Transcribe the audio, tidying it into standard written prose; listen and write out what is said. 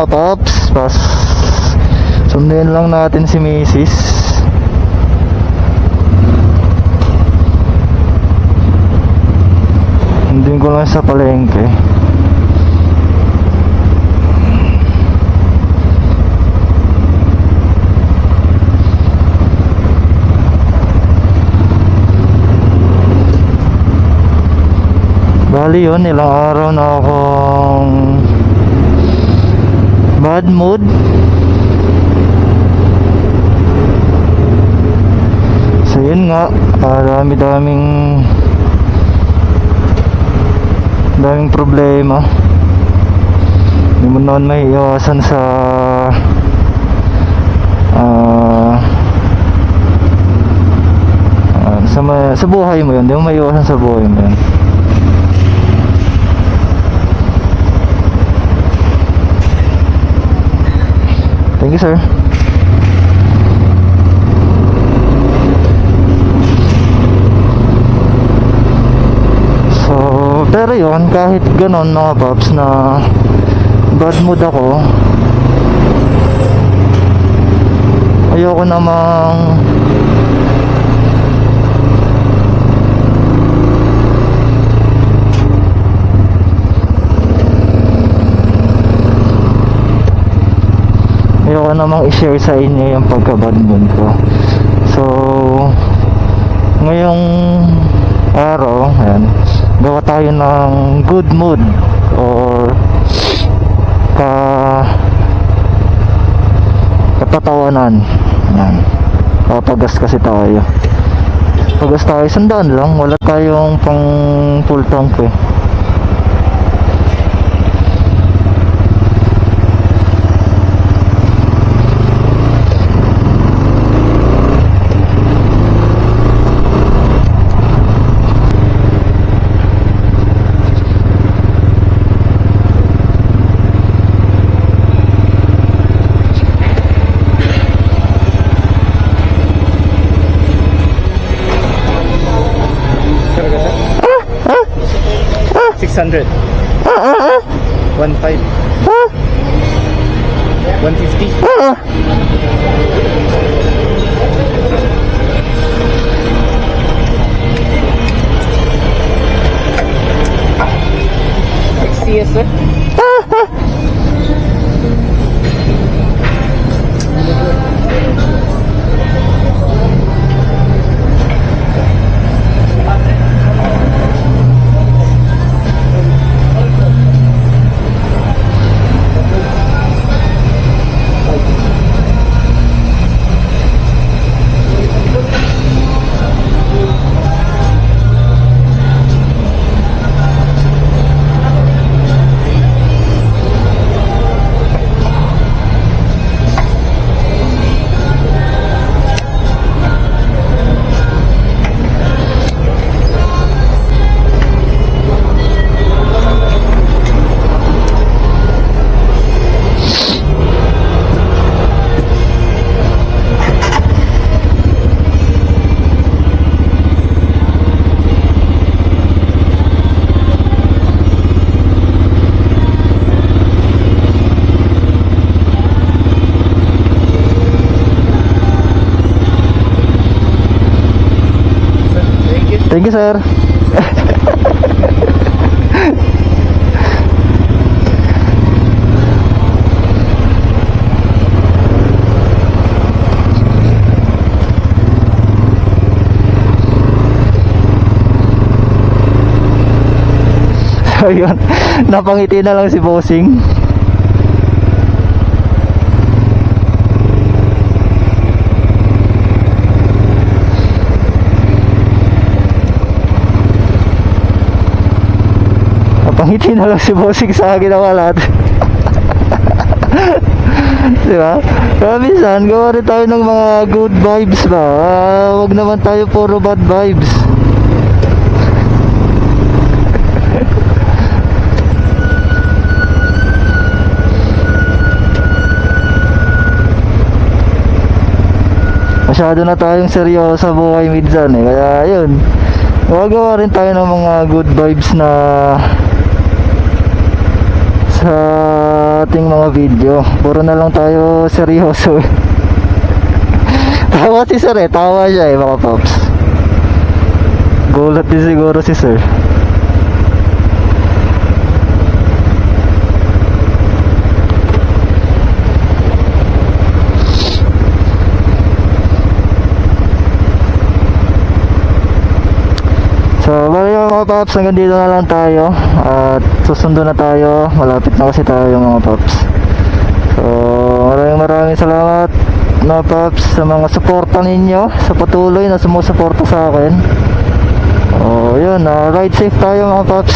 mga paps. Sunduin lang natin si Mrs. Hindi ko lang sa palengke. Bali yun, ilang araw na akong bad mood. So yun nga, daming problema. Hindi mo naman may iwasan sa sa buhay mo yun. Hindi mo may iwasan sa buhay mo yun. Thank you, sir. So, pero yun, kahit ganon mga paps na bad mood ako, ayoko namang i-share sa inyo yung pagka-bad mood ko. So, ngayong araw, ayan, gawa tayo ng good mood or katatawanan. Ayan, papagas kasi tayo. Pagas tayo, 100 lang. Wala tayong pang full tank eh. $600. 1.5. 150. XCS, sir. Thank you, sir. So yun, napangiti na lang si bossing. Napangiti na lang si bossing sa ginawa natin. Diba? Kaya minsan, gawa rin tayo ng mga good vibes ba? Wag naman tayo puro bad vibes. Masyado na tayong seryoso sa buhay minsan eh. Kaya yun, gagawa rin tayo ng mga good vibes na sa ating mga video. Puro na lang tayo seryoso. Tawa si sir tawa siya mga paps. Gulat din siguro si sir. So, bali mga paps, hanggang dito na lang tayo. At susundo na tayo. Malapit na kasi tayo mga paps. So, maraming salamat mga paps sa mga suporta ninyo, sa patuloy na sumusuporta sa akin. Oh, yun, ride safe tayo mga paps.